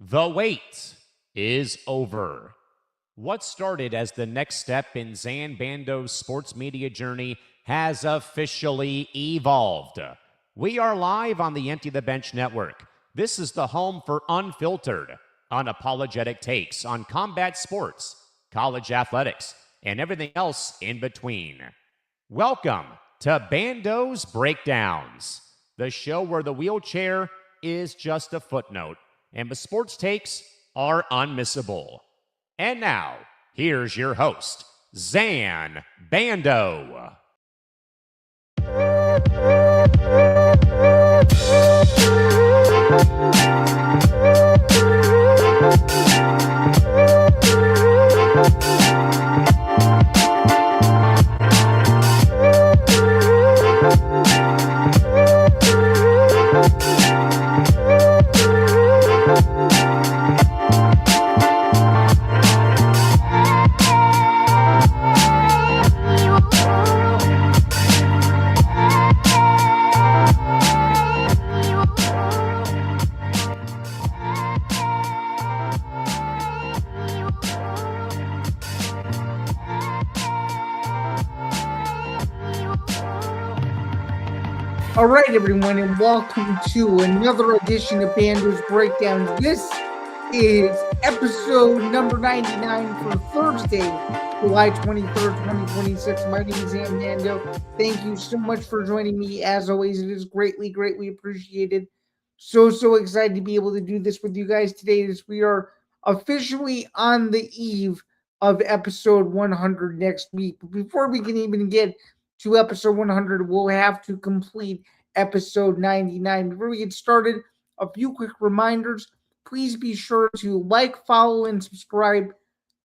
The wait is over. What started as the next step in Zain Bando's sports media journey has officially evolved. We are live on the ETB Bench Network. This is the home for unfiltered, unapologetic takes on combat sports, college athletics, and everything else in between. Welcome to Bando's Breakdowns, the show where the wheelchair is just a footnote and the sports takes are unmissable. And now, here's your host, Zain Bando. All right, everyone, and welcome to another edition of Bando's Breakdowns. This is episode number 99 for Thursday, July 23rd, 2026. My name is Zain Bando. Thank you so much for joining me. As always, it is greatly appreciated. So excited to be able to do this with you guys today as we are officially on the eve of episode 100 next week. But before we can even get to episode 100, we'll have to complete episode 99. Before we get started, a few quick reminders. Please be sure to like, follow, and subscribe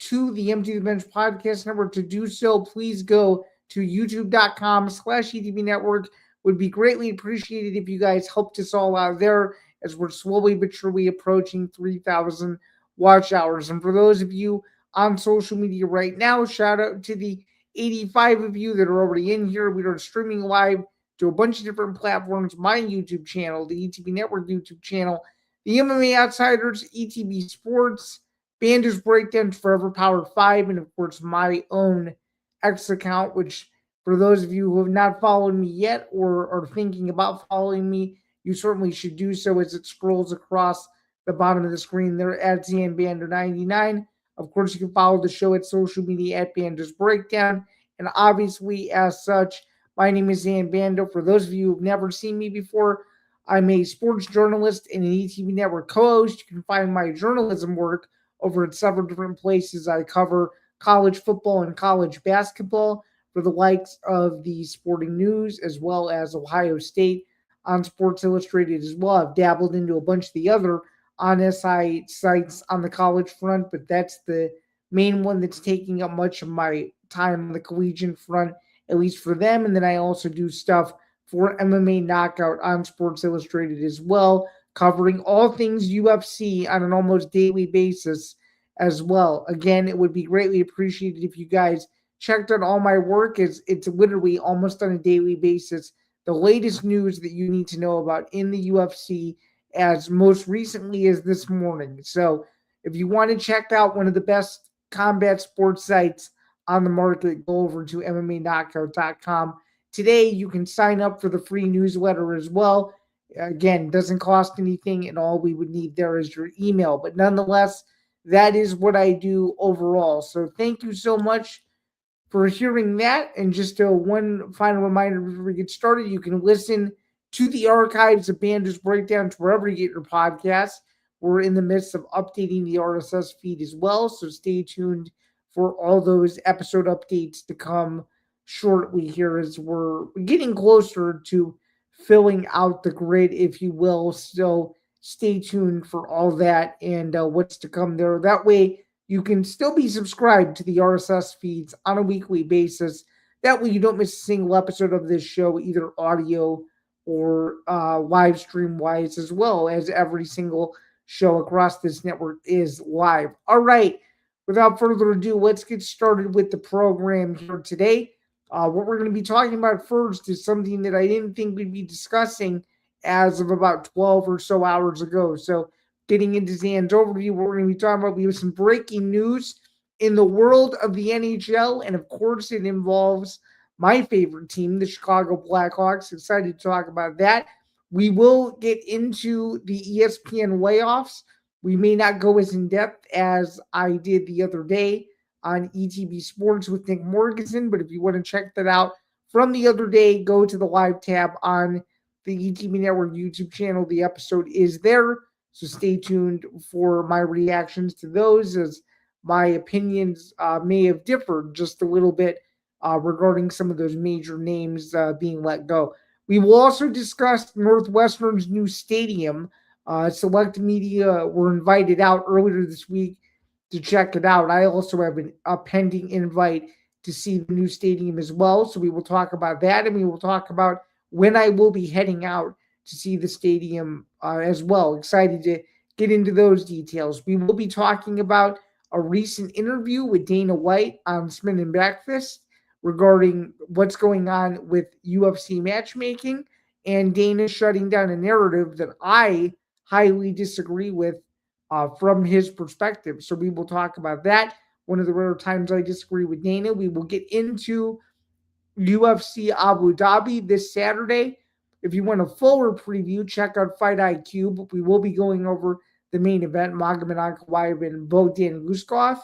to the ETB Bench Podcast Network. To do so, please go to youtube.com/ETB Network. Would be greatly appreciated if you guys helped us all out there as we're slowly but surely approaching 3,000 watch hours. And for those of you on social media right now, shout out to the 85 of you that are already in here. We are streaming live to a bunch of different platforms. My YouTube channel, the ETB Network YouTube channel, the MMA Outsiders, ETB Sports, Bando's Breakdowns, Forever Power 5, and of course my own X account, which for those of you who have not followed me yet or are thinking about following me, you certainly should do so as it scrolls across the bottom of the screen there at ZanBando99. Of course, you can follow the show at social media at Bando's Breakdown. And obviously, as such, my name is Zain Bando. For those of you who've never seen me before, I'm a sports journalist and an ETB Network co-host. You can find my journalism work over at several different places. I cover college football and college basketball for the likes of the Sporting News, as well as Ohio State on Sports Illustrated as well. I've dabbled into a bunch of the other on SI sites on the college front, but that's the main one that's taking up much of my time on the collegiate front, at least for them. And then I also do stuff for MMA Knockout on Sports Illustrated as well, covering all things UFC on an almost daily basis as well. Again, it would be greatly appreciated if you guys checked out all my work. It's literally almost on a daily basis the latest news that you need to know about in the UFC, as most recently as this morning. So if you want to check out one of the best combat sports sites on the market, go over to MMAKnockout.com. Today, you can sign up for the free newsletter as well. Again, doesn't cost anything, and all we would need there is your email. But nonetheless, that is what I do overall. So thank you so much for hearing that. And just one final reminder before we get started, you can listen to the archives of Bando's Breakdowns wherever you get your podcasts. We're in the midst of updating the RSS feed as well, so stay tuned for all those episode updates to come shortly here as we're getting closer to filling out the grid, if you will. So stay tuned for all that and what's to come there. That way you can still be subscribed to the RSS feeds on a weekly basis. That way you don't miss a single episode of this show, either audio or live stream wise, as well as every single show across this network is live. All right, without further ado, let's get started with the program here today. What we're going to be talking about first is something that I didn't think we'd be discussing as of about 12 or so hours ago. So getting into Zain's overview, we're going to be talking about, we have some breaking news in the world of the NHL, and of course it involves my favorite team, the Chicago Blackhawks. Excited to talk about that. We will get into the ESPN layoffs. We may not go as in depth as I did the other day on ETB Sports with Nick Morganson, but if you want to check that out from the other day, go to the live tab on the ETB Network YouTube channel. The episode is there, so stay tuned for my reactions to those, as my opinions may have differed just a little bit regarding some of those major names being let go. We will also discuss Northwestern's new stadium. Select media were invited out earlier this week to check it out. I also have a pending invite to see the new stadium as well. So we will talk about that, and we will talk about when I will be heading out to see the stadium as well. Excited to get into those details. We will be talking about a recent interview with Dana White on Spin and Breakfast regarding what's going on with UFC matchmaking, and Dana shutting down a narrative that I highly disagree with from his perspective. So we will talk about that. One of the rare times I disagree with Dana. We will get into UFC Abu Dhabi this Saturday. If you want a fuller preview, check out Fight IQ, but we will be going over the main event, Magomed Ankalaev and Bogdan Guskov,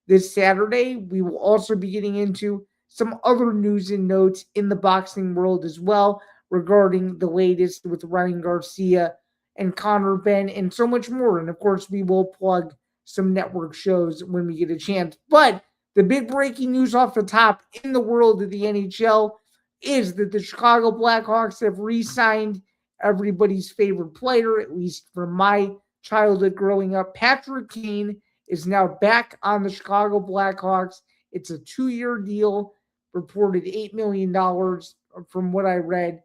this Saturday. We will also be getting into some other news and notes in the boxing world as well regarding the latest with Ryan Garcia and Conor Benn and so much more. And of course, we will plug some network shows when we get a chance. But the big breaking news off the top in the world of the NHL is that the Chicago Blackhawks have re-signed everybody's favorite player, at least from my childhood growing up. Patrick Kane is now back on the Chicago Blackhawks. It's a 2-year deal, reported $8 million from what I read.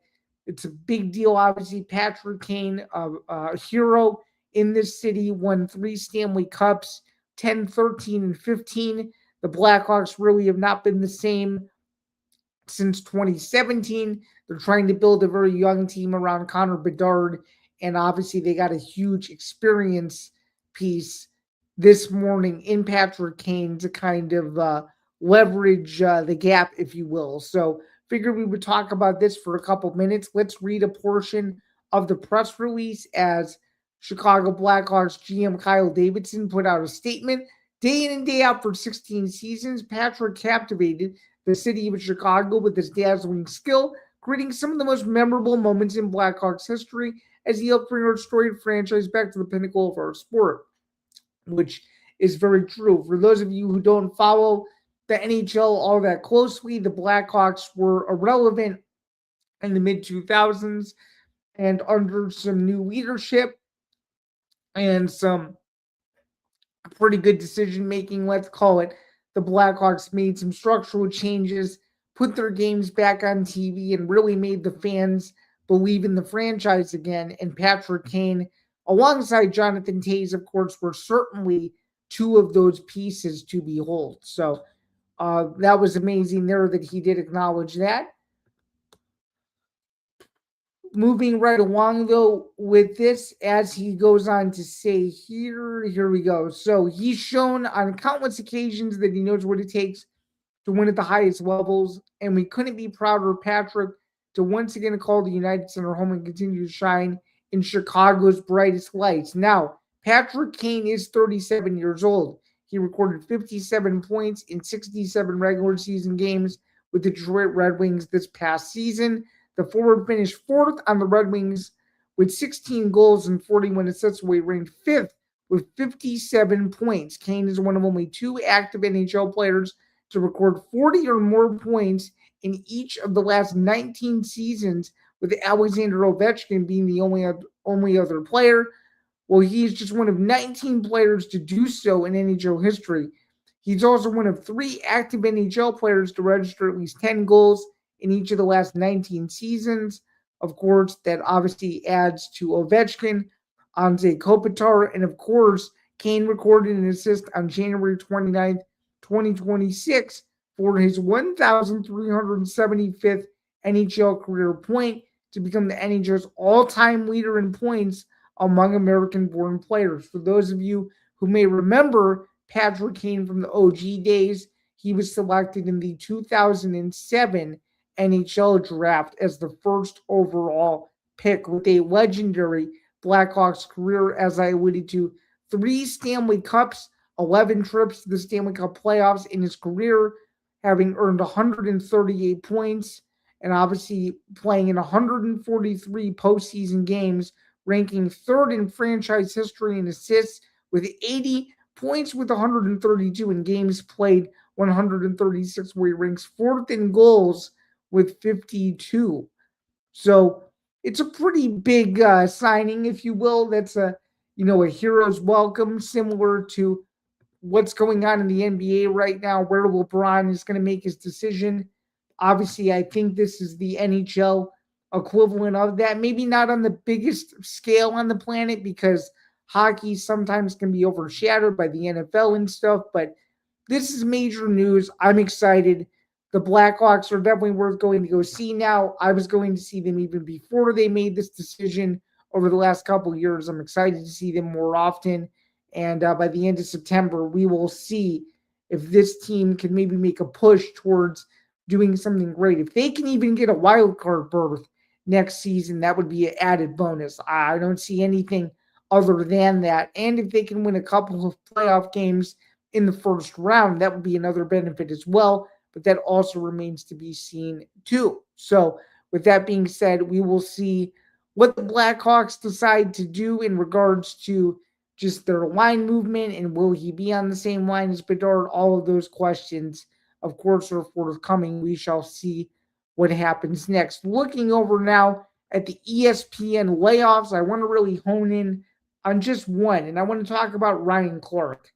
It's a big deal, obviously. Patrick Kane, a hero in this city, won 3 Stanley Cups, 10, 13, and 15. The Blackhawks really have not been the same since 2017. They're trying to build a very young team around Connor Bedard, and obviously they got a huge experience piece this morning in Patrick Kane to kind of leverage the gap, if you will. So figured we would talk about this for a couple minutes. Let's read a portion of the press release as Chicago Blackhawks GM Kyle Davidson put out a statement. Day in and day out for 16 seasons, Patrick captivated the city of Chicago with his dazzling skill, creating some of the most memorable moments in Blackhawks history as he helped bring our storied franchise back to the pinnacle of our sport, which is very true. For those of you who don't follow the NHL all that closely, the Blackhawks were irrelevant in the mid-2000s, and under some new leadership and some pretty good decision-making, let's call it, the Blackhawks made some structural changes, put their games back on TV, and really made the fans believe in the franchise again. And Patrick Kane, alongside Jonathan Toews, of course, were certainly two of those pieces to behold. So that was amazing there that he did acknowledge that. Moving right along, though, with this, as he goes on to say here we go. So he's shown on countless occasions that he knows what it takes to win at the highest levels, and we couldn't be prouder of Patrick to once again call the United Center home and continue to shine in Chicago's brightest lights. Now, Patrick Kane is 37 years old. He recorded 57 points in 67 regular season games with the Detroit Red Wings this past season. The forward finished 4th on the Red Wings with 16 goals and 41 assists, where he ranked 5th with 57 points. Kane is one of only 2 active NHL players to record 40 or more points in each of the last 19 seasons, with Alexander Ovechkin being the only other player. Well, he's just one of 19 players to do so in NHL history. He's also one of 3 active NHL players to register at least 10 goals in each of the last 19 seasons. Of course, that obviously adds to Ovechkin, Anze Kopitar, and of course, Kane recorded an assist on January 29th, 2026 for his 1,375th NHL career point to become the NHL's all-time leader in points among American-born players. For those of you who may remember Patrick Kane from the OG days, he was selected in the 2007 NHL draft as the first overall pick with a legendary Blackhawks career, as I alluded to, 3 Stanley Cups, 11 trips to the Stanley Cup playoffs in his career, having earned 138 points, and obviously playing in 143 postseason games, ranking third in franchise history in assists with 80 points with 132 in games played 136, where he ranks fourth in goals with 52. So it's a pretty big signing, if you will. That's a hero's welcome, similar to what's going on in the NBA right now, where LeBron is going to make his decision. Obviously, I think this is the NHL equivalent of that. Maybe not on the biggest scale on the planet, because hockey sometimes can be overshadowed by the NFL and stuff, but this is major news. I'm excited. The Blackhawks are definitely worth going to go see now. I was going to see them even before they made this decision over the last couple of years. I'm excited to see them more often. And by the end of September, we will see if this team can maybe make a push towards doing something great. If they can even get a wild card berth next season, that would be an added bonus. I don't see anything other than that. And if they can win a couple of playoff games in the first round, that would be another benefit as well. But that also remains to be seen too. So with that being said, we will see what the Blackhawks decide to do in regards to just their line movement, and will he be on the same line as Bedard? All of those questions, of course, are forthcoming. We shall see what happens next. Looking over now at the ESPN layoffs, I want to really hone in on just one, and I want to talk about Ryan Clark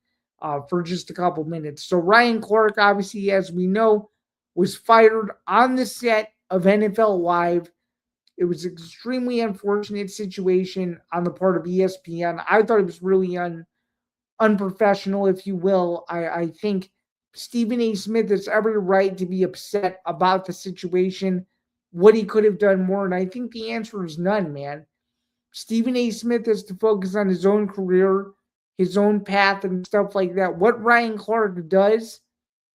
for just a couple minutes. So Ryan Clark, obviously, as we know, was fired on the set of NFL Live. It was an extremely unfortunate situation on the part of ESPN. I thought it was really unprofessional, if you will. I think Stephen A. Smith has every right to be upset about the situation, what he could have done more, and I think the answer is none, man. Stephen A. Smith has to focus on his own career, his own path, and stuff like that. What Ryan Clark does,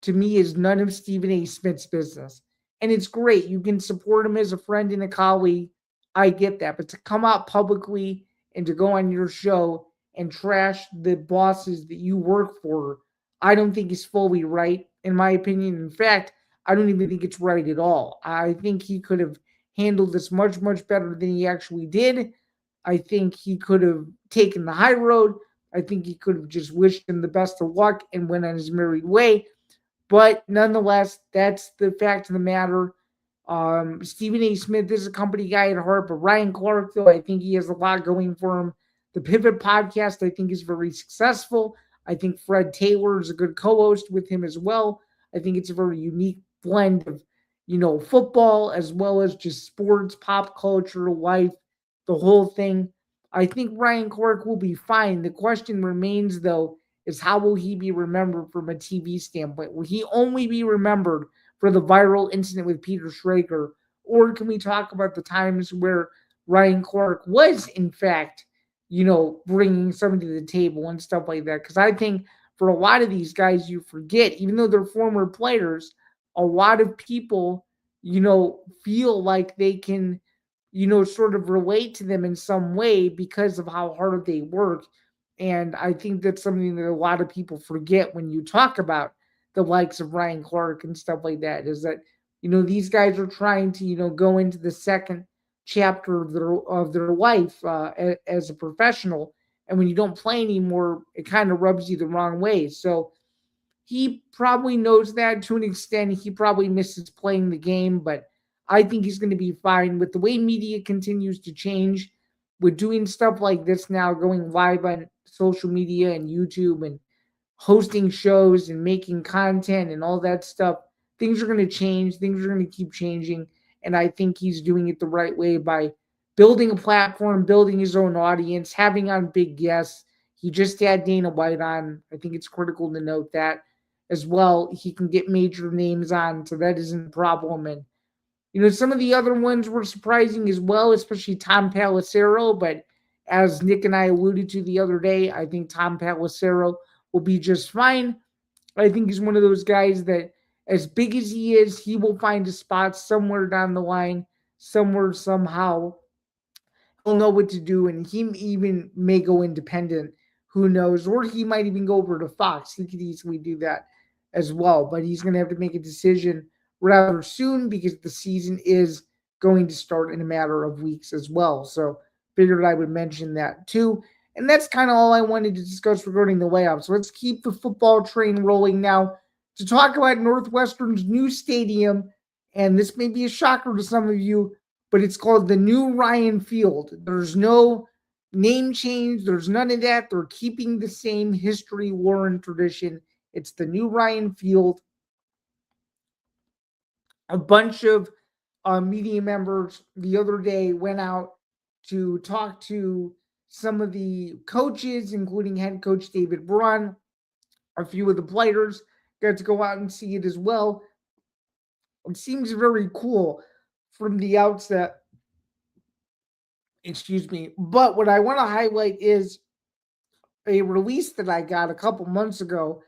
to me, is none of Stephen A. Smith's business. And it's great. You can support him as a friend and a colleague. I get that. But to come out publicly and to go on your show and trash the bosses that you work for, I don't think is fully right, in my opinion. In fact, I don't even think it's right at all. I think he could have handled this much, much better than he actually did. I think he could have taken the high road. I think he could have just wished him the best of luck and went on his merry way. But nonetheless, that's the fact of the matter. Stephen A. Smith is a company guy at heart, but Ryan Clark, though, I think he has a lot going for him. The Pivot podcast, I think, is very successful. I think Fred Taylor is a good co-host with him as well. I think it's a very unique blend of, football as well as just sports, pop culture, life, the whole thing. I think Ryan Clark will be fine. The question remains, though, is how will he be remembered from a TV standpoint? Will he only be remembered for the viral incident with Peter Schrager? Or can we talk about the times where Ryan Clark was, in fact, bringing something to the table and stuff like that? Because I think for a lot of these guys, you forget, even though they're former players, a lot of people, feel like they can, sort of relate to them in some way because of how hard they work. And I think that's something that a lot of people forget when you talk about the likes of Ryan Clark and stuff like that, is that, these guys are trying to, go into the second chapter of their life as a professional. And when you don't play anymore, it kind of rubs you the wrong way. So he probably knows that to an extent. He probably misses playing the game, but I think he's going to be fine with the way media continues to change. With doing stuff like this now, going live on social media and YouTube and hosting shows and making content and all that stuff, things are going to change. Things are going to keep changing. And I think he's doing it the right way by building a platform, building his own audience, having on big guests. He just had Dana White on. I think it's critical to note that as well. He can get major names on, so that isn't a problem. And some of the other ones were surprising as well, especially Tom Pelissero, but As Nick and I alluded to the other day, I think Tom Pelissero will be just fine. I think he's one of those guys that, as big as he is, he will find a spot somewhere down the line, somewhere, somehow. He'll know what to do, and he even may go independent. Who knows? Or he might even go over to Fox. He could easily do that as well. But he's going to have to make a decision rather soon because the season is going to start in a matter of weeks as well. So figured I would mention that too. And that's kind of all I wanted to discuss regarding the layoffs. So let's keep the football train rolling now to talk about Northwestern's new stadium. And this may be a shocker to some of you, but it's called the New Ryan Field. There's no name change. There's none of that. They're keeping the same history, lore, and tradition. It's the New Ryan Field. A bunch of media members the other day went out to talk to some of the coaches, including head coach David Braun. A few of the players got to go out and see it as well. It seems very cool from the outset. Excuse me. But what I want to highlight is a release that I got a couple months ago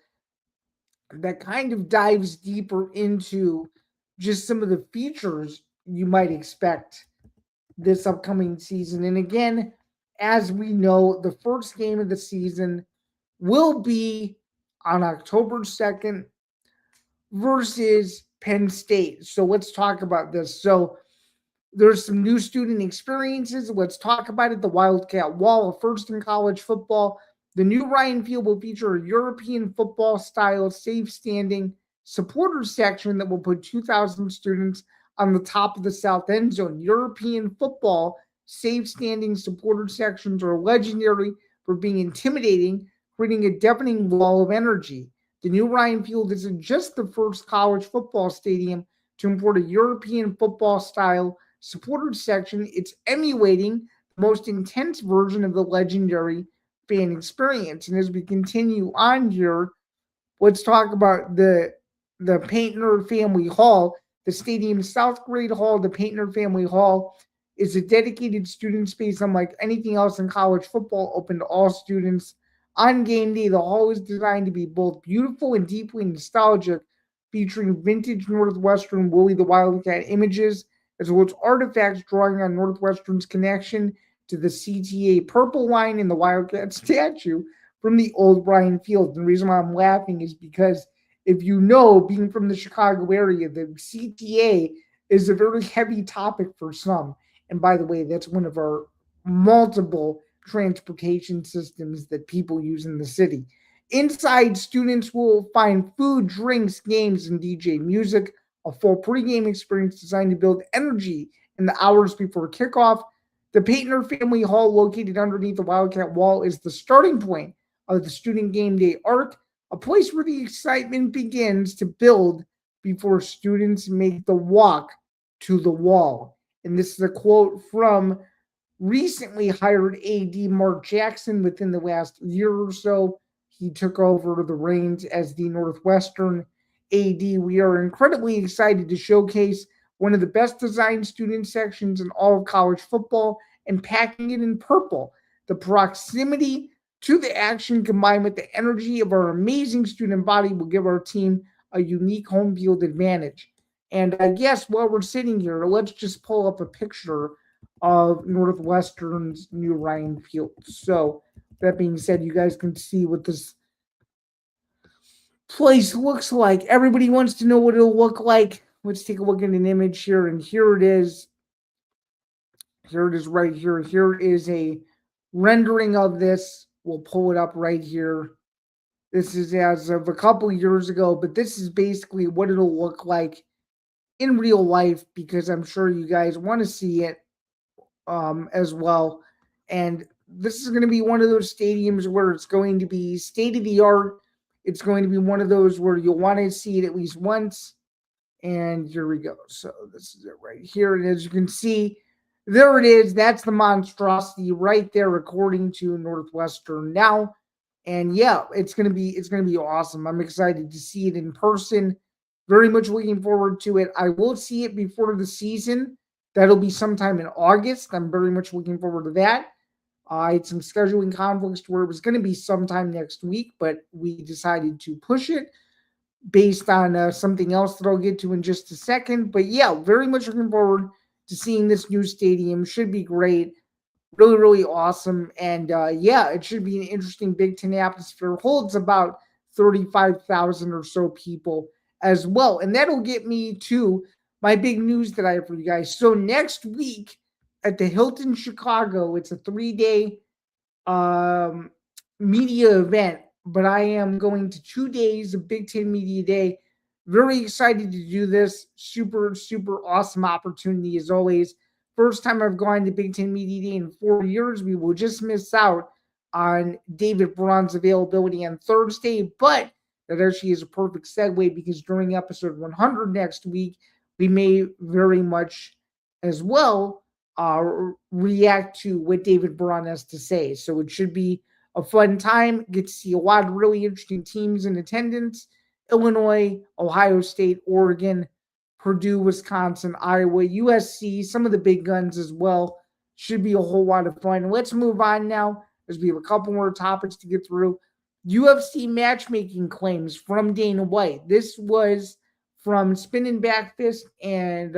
that kind of dives deeper into just some of the features you might expect this upcoming season. And again, as we know, the first game of the season will be on October 2nd versus Penn State. So let's talk about this. So there's some new student experiences. Let's talk about it. The Wildcat Wall, a first in college football. The new Ryan Field will feature a European football style safe standing supporter section that will put 2,000 students on the top of the south end zone. European football safe standing supporter sections are legendary for being intimidating, creating a deafening wall of energy. The new Ryan Field isn't just the first college football stadium to import a European football style supporter section. It's emulating the most intense version of the legendary fan experience. And as we continue on here, let's talk about the Paintner Family Hall. The stadium's South Grade Hall, the Paintner Family Hall, is a dedicated student space unlike anything else in college football, open to all students. On game day, the hall is designed to be both beautiful and deeply nostalgic, featuring vintage Northwestern Willie the Wildcat images, as well as artifacts drawing on Northwestern's connection to the CTA purple line and the Wildcat statue from the old Ryan Field. And the reason why I'm laughing is because if you know, being from the Chicago area, the CTA is a very heavy topic for some. And by the way, that's one of our multiple transportation systems that people use in the city. Inside, students will find food, drinks, games, and DJ music, a full pregame experience designed to build energy in the hours before kickoff. The Paintner Family Hall, located underneath the Wildcat Wall, is the starting point of the student game day arc, a place where the excitement begins to build before students make the walk to the wall. And this is a quote from recently hired AD Mark Jackson. Within the last year or so, he took over the reins as the Northwestern AD. We are incredibly excited to showcase one of the best designed student sections in all of college football and packing it in purple. The proximity to the action combined with the energy of our amazing student body will give our team a unique home field advantage. And I guess while we're sitting here, let's just pull up a picture of Northwestern's new Ryan Field. So that being said, you guys can see what this place looks like. Everybody wants to know what it'll look like. Let's take a look at an image here, and here it is. Here it is right here. Here is a rendering of this. We'll pull it up right here. This is as of a couple years ago, but this is basically what it'll look like in real life, because I'm sure you guys want to see it as well. And this is going to be one of those stadiums where it's going to be state of the art. It's going to be one of those where you'll want to see it at least once. And here we go. So this is it right here. And as you can see, there it is. That's the monstrosity right there, according to Northwestern now. And yeah, it's gonna be awesome. I'm excited to see it in person. Very much looking forward to it. I will see it before the season. That'll be sometime in August. I'm very much looking forward to that. I had some scheduling conflicts where it was going to be sometime next week, but we decided to push it based on something else that I'll get to in just a second. But yeah, very much looking forward to seeing this new stadium. Should be great. Really, really awesome. And yeah, it should be an interesting Big Ten atmosphere. Holds about 35,000 or so people as well. And that'll get me to my big news that I have for you guys. So next week at the Hilton Chicago, it's a 3-day um, media event, but I am going to 2 days of Big Ten Media Day. Very excited to do this. Super, super awesome opportunity as always. First time I've gone to Big Ten Media Day in 4 years. We will just miss out on David Braun's availability on Thursday, but that actually is a perfect segue because during episode 100 next week, we may very much as well react to what David Braun has to say. So it should be a fun time. Get to see a lot of really interesting teams in attendance. Illinois, Ohio State, Oregon, Purdue, Wisconsin, Iowa, USC, some of the big guns as well. Should be a whole lot of fun. Let's move on now as we have a couple more topics to get through. UFC matchmaking claims from Dana White. This was from Spinning Back Fist and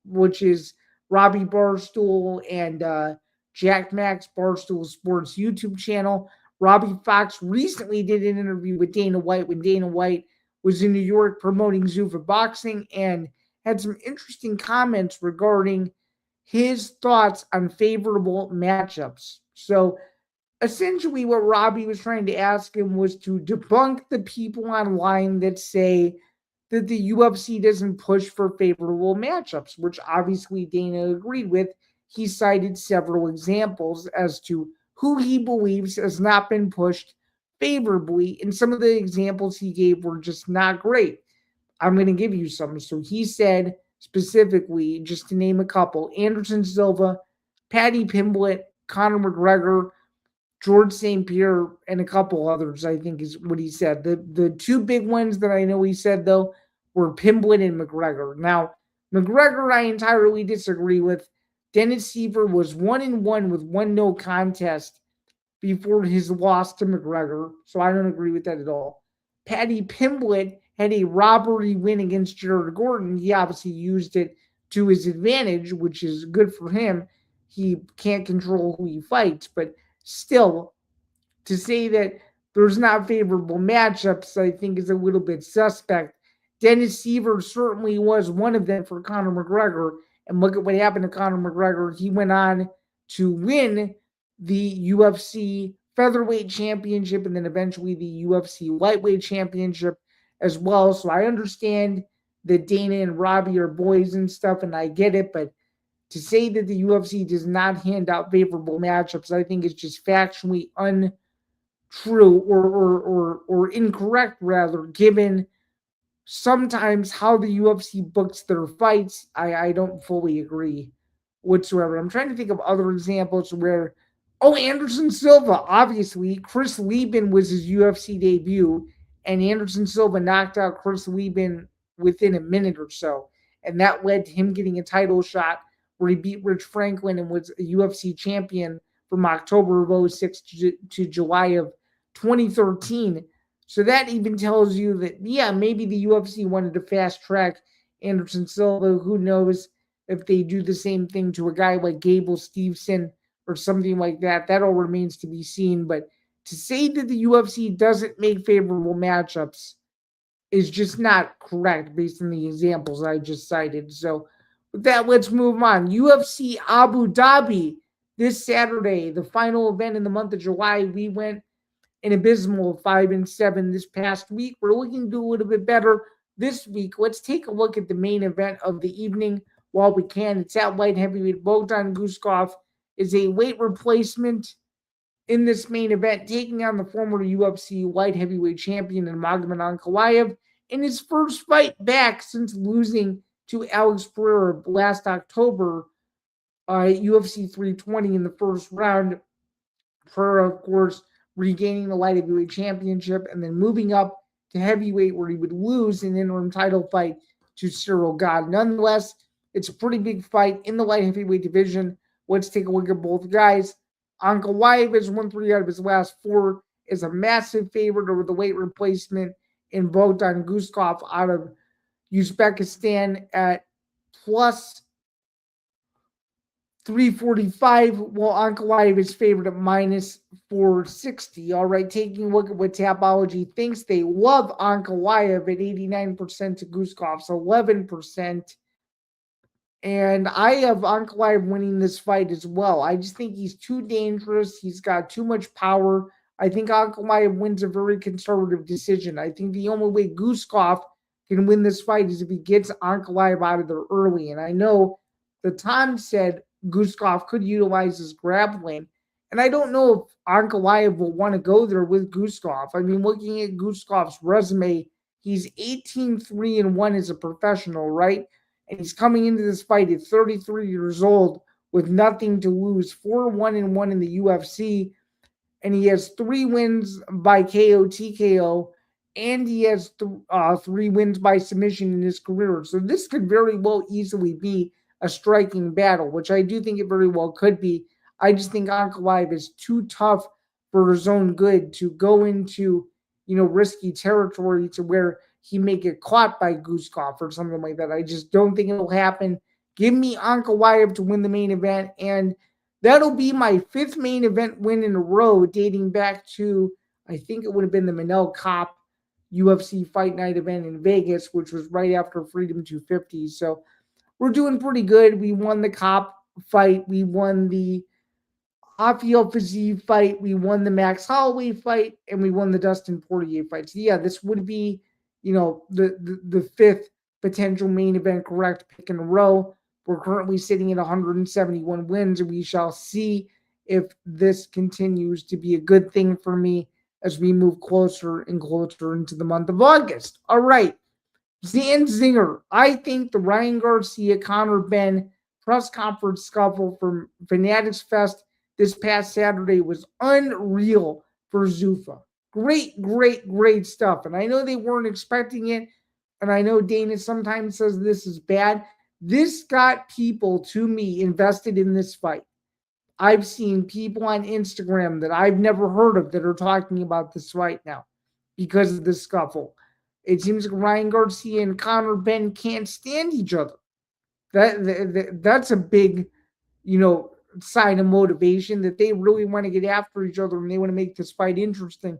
which is Robbie Barstool and Jack Max Barstool Sports YouTube channel. Robbie Fox recently did an interview with Dana White when Dana White was in New York promoting Zuffa Boxing and had some interesting comments regarding his thoughts on favorable matchups. So essentially what Robbie was trying to ask him was to debunk the people online that say that the UFC doesn't push for favorable matchups, which obviously Dana agreed with. He cited several examples as to who he believes has not been pushed favorably, and some of the examples he gave were just not great. I'm going to give you some. So he said specifically, just to name a couple, Anderson Silva, Paddy Pimblett, Conor McGregor, George St. Pierre, and a couple others, I think is what he said. The two big ones that I know he said, though, were Pimblett and McGregor. Now, McGregor, I entirely disagree with. Dennis Seaver was 1-1 with one no contest before his loss to McGregor, so I don't agree with that at all. Paddy Pimblett had a robbery win against Jared Gordon. He obviously used it to his advantage, which is good for him. He can't control who he fights, but still, to say that there's not favorable matchups, I think is a little bit suspect. Dennis Seaver certainly was one of them for Conor McGregor. And look at what happened to Conor McGregor. He went on to win the UFC featherweight championship and then eventually the UFC lightweight championship as well. So I understand that Dana and Robbie are boys and stuff, and I get it. But to say that the UFC does not hand out favorable matchups, I think is just factually untrue or incorrect, rather, given sometimes how the UFC books their fights. I don't fully agree whatsoever. I'm trying to think of other examples where, Anderson Silva, obviously. Chris Lieben was his UFC debut, and Anderson Silva knocked out Chris Lieben within a minute or so. And that led to him getting a title shot where he beat Rich Franklin and was a UFC champion from October of 06 to July of 2013. So that even tells you that, yeah, maybe the UFC wanted to fast track Anderson Silva. Who knows if they do the same thing to a guy like Gable Steveson or something like that. That all remains to be seen. But to say that the UFC doesn't make favorable matchups is just not correct based on the examples I just cited. So with that, let's move on. UFC Abu Dhabi this Saturday, the final event in the month of July. We went an abysmal 5-7 this past week. We're looking to do a little bit better this week. Let's take a look at the main event of the evening while we can. It's at light heavyweight. Bogdan Guskov is a weight replacement in this main event, taking on the former UFC light heavyweight champion and Magomed Ankalaev in his first fight back since losing to Alex Pereira last October at UFC 320 in the first round. Pereira, of course, regaining the light heavyweight championship and then moving up to heavyweight where he would lose an interim title fight to Cyril God. Nonetheless, it's a pretty big fight in the light heavyweight division. Let's take a look at both guys. Ankalaev has won 3 out of his last 4, is a massive favorite over the weight replacement in Bogdan Guskov out of Uzbekistan at plus 345, while Ankalaev is favored at minus 460. All right, taking a look at what Tapology thinks, they love Ankalaev at 89% to Guskov's 11%. And I have Ankalaev winning this fight as well. I just think he's too dangerous. He's got too much power. I think Ankalaev wins a very conservative decision. I think the only way Guskov can win this fight is if he gets Ankalaev out of there early. And I know the Times said Guskov could utilize his grappling. And I don't know if Ankalaev will want to go there with Guskov. I mean, looking at Guskov's resume, he's 18-3-1 as a professional, right? And he's coming into this fight at 33 years old with nothing to lose, 4-1-1 in the UFC. And he has 3 wins by KO, TKO, and he has 3 wins by submission in his career. So this could very well easily be a striking battle, which I do think it very well could be. I just think Ankalaev is too tough for his own good to go into, risky territory to where he may get caught by Guskov or something like that. I just don't think it'll happen. Give me Ankalaev to win the main event, and that'll be my 5th main event win in a row, dating back to, I think it would have been the Manel Kopp UFC Fight Night event in Vegas, which was right after Freedom 250. So we're doing pretty good. We won the Kopp fight. We won the Rafael Fiziev fight. We won the Max Holloway fight, and we won the Dustin Poirier fight. So yeah, this would be, the 5th potential main event correct pick in a row. We're currently sitting at 171 wins, and we shall see if this continues to be a good thing for me as we move closer and closer into the month of August. All right, Zain Zinger. I think the Ryan Garcia, Conor Benn press conference scuffle from Fanatics Fest this past Saturday was unreal for Zuffa. Great stuff. And I know they weren't expecting it. And I know Dana sometimes says this is bad. This got people, to me, invested in this fight. I've seen people on Instagram that I've never heard of that are talking about this fight now because of the scuffle. It seems like Ryan Garcia and Conor Benn can't stand each other. That's a big, sign of motivation that they really want to get after each other and they want to make this fight interesting.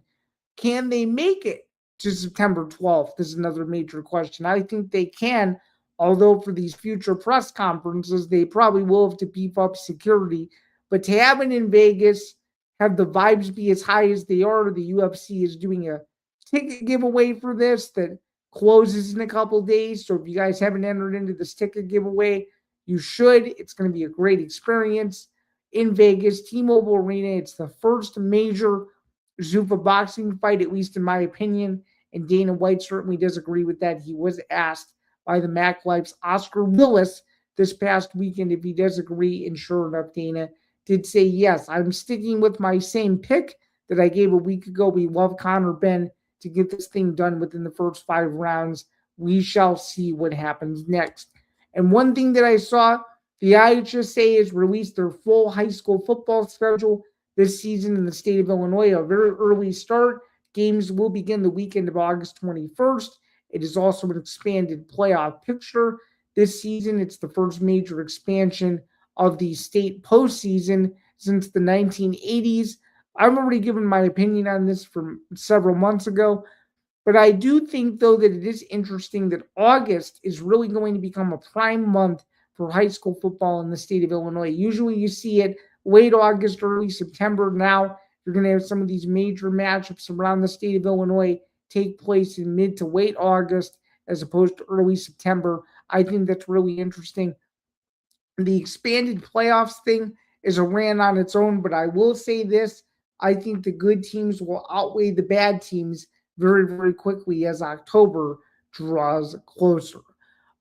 Can they make it to September 12th? This is another major question. I think they can, although for these future press conferences, they probably will have to beef up security. But to have it in Vegas, have the vibes be as high as they are, the UFC is doing a ticket giveaway for this that closes in a couple days. So if you guys haven't entered into this ticket giveaway, you should. It's going to be a great experience in Vegas, T-Mobile Arena. It's the first major Zuffa boxing fight, at least in my opinion. And Dana White certainly does agree with that. He was asked by the Mac Life's Oscar Willis this past weekend if he does agree. And sure enough, Dana did say, yes, I'm sticking with my same pick that I gave a week ago. We love Conor Benn to get this thing done within the first 5 rounds. We shall see what happens next. And one thing that I saw, the IHSA has released their full high school football schedule this season in the state of Illinois. A very early start. Games will begin the weekend of August 21st. It is also an expanded playoff picture this season. It's the first major expansion of the state postseason since the 1980s. I've already given my opinion on this from several months ago. But I do think, though, that it is interesting that August is really going to become a prime month for high school football in the state of Illinois. Usually you see it late August, early September. Now you're going to have some of these major matchups around the state of Illinois take place in mid to late August as opposed to early September. I think that's really interesting. The expanded playoffs thing is a rant on its own, but I will say this. I think the good teams will outweigh the bad teams very, very quickly as October draws closer.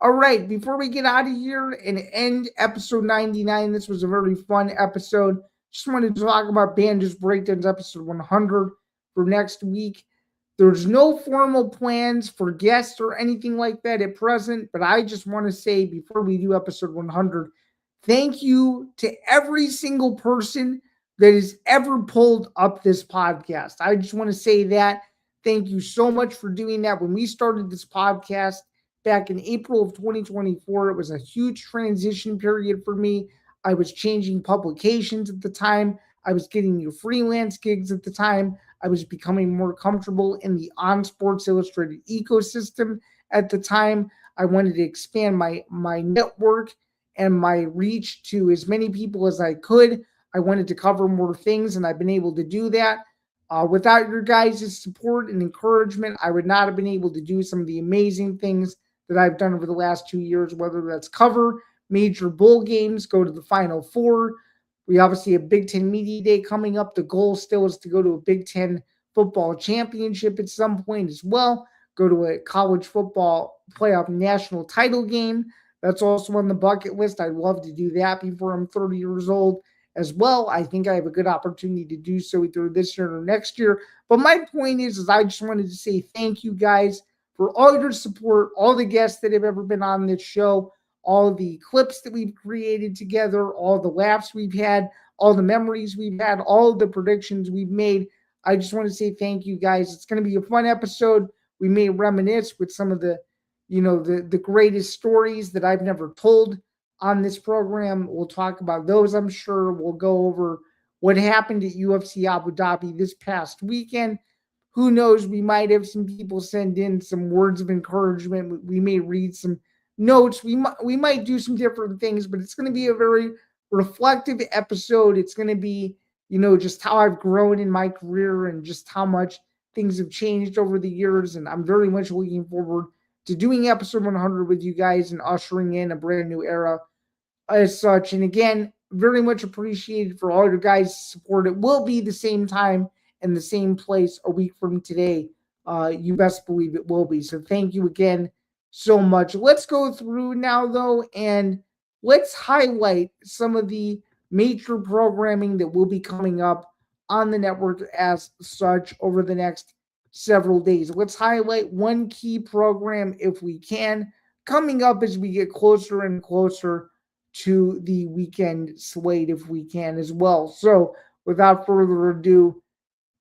All right, before we get out of here and end episode 99, this was a very fun episode. Just wanted to talk about Bando's Breakdowns episode 100 for next week. There's no formal plans for guests or anything like that at present, but I just want to say before we do episode 100, thank you to every single person that has ever pulled up this podcast. I just want to say that. Thank you so much for doing that. When we started this podcast back in April of 2024, it was a huge transition period for me. I was changing publications at the time. I was getting new freelance gigs at the time. I was becoming more comfortable in the on Sports Illustrated ecosystem at the time. I wanted to expand my network and my reach to as many people as I could. I wanted to cover more things, and I've been able to do that. Without your guys' support and encouragement, I would not have been able to do some of the amazing things that I've done over the last 2 years, whether that's cover major bowl games, go to the Final Four. We obviously have Big Ten Media Day coming up. The goal still is to go to a Big Ten football championship at some point as well, go to a college football playoff national title game. That's also on the bucket list. I'd love to do that before I'm 30 years old as well. I think I have a good opportunity to do so either this year or next year. But my point is I just wanted to say thank you guys for all your support, all the guests that have ever been on this show, all the clips that we've created together, all the laughs we've had, all the memories we've had, all the predictions we've made. I just want to say thank you guys. It's going to be a fun episode. We may reminisce with some of the, the greatest stories that I've never told on this program. We'll talk about those, I'm sure. We'll go over what happened at UFC Abu Dhabi this past weekend. Who knows? We might have some people send in some words of encouragement. We may read some notes. We might do some different things, but it's going to be a very reflective episode. It's going to be, just how I've grown in my career and just how much things have changed over the years. And I'm very much looking forward to doing episode 100 with you guys and ushering in a brand new era as such. And again, very much appreciated for all your guys' support. It will be the same time and the same place a week from today. You best believe it will be. So thank you again so much. Let's go through now, though, and let's highlight some of the major programming that will be coming up on the network as such over the next several days. Let's highlight one key program if we can, coming up as we get closer and closer to the weekend slate if we can as well. So without further ado,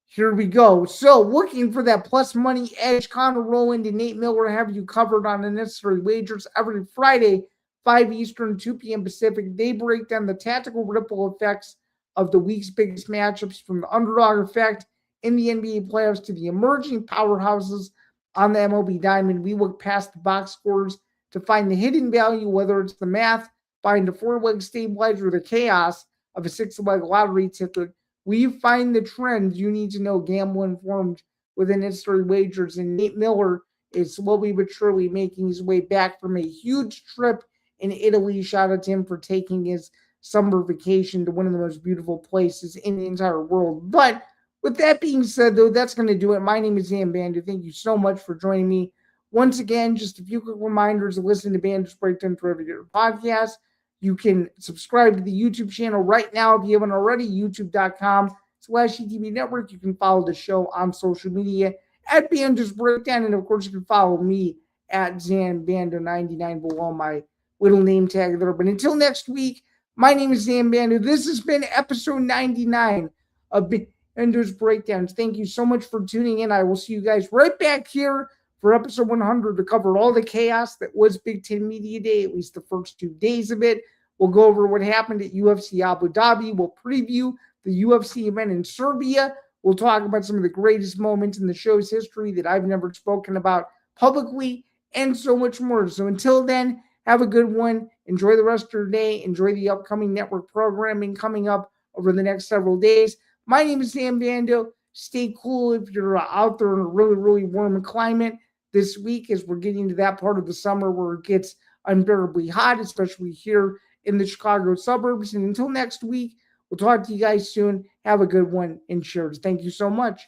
here we go. So looking for that plus money edge, Connor Rowland and Nate Miller have you covered on Unnecessary Wagers every Friday, 5 Eastern, 2 p.m. Pacific. They break down the tactical ripple effects of the week's biggest matchups, from the underdog effect in the NBA playoffs to the emerging powerhouses on the MLB diamond. We look past the box scores to find the hidden value, whether it's the math behind a 4-leg stabilizer or the chaos of a 6-leg lottery ticket. We find the trends you need to know, gamble informed with Unnecessary Wagers. And Nate Miller is slowly but surely making his way back from a huge trip in Italy. Shout out to him for taking his summer vacation to one of the most beautiful places in the entire world. But with that being said, though, that's going to do it. My name is Zain Bando. Thank you so much for joining me. Once again, just a few quick reminders to listen to Bando's Breakdown for every podcast. You can subscribe to the YouTube channel right now if you haven't already, youtube.com/ETB Network. You can follow the show on social media at Bando's Breakdown. And of course, you can follow me at ZanBando99 below my little name tag there. But until next week, my name is Zain Bando. This has been episode 99 of Bando's Breakdowns. Thank you so much for tuning in. I will see you guys right back here for episode 100 to cover all the chaos that was Big Ten Media Day, at least the first 2 days of it. We'll go over what happened at UFC Abu Dhabi. We'll preview the UFC event in Serbia. We'll talk about some of the greatest moments in the show's history that I've never spoken about publicly, and so much more. So until then, have a good one. Enjoy the rest of your day. Enjoy the upcoming network programming coming up over the next several days. My name is Zain Bando. Stay cool if you're out there in a really, really warm climate this week, as we're getting to that part of the summer where it gets unbearably hot, especially here in the Chicago suburbs. And until next week, we'll talk to you guys soon. Have a good one and cheers. Thank you so much.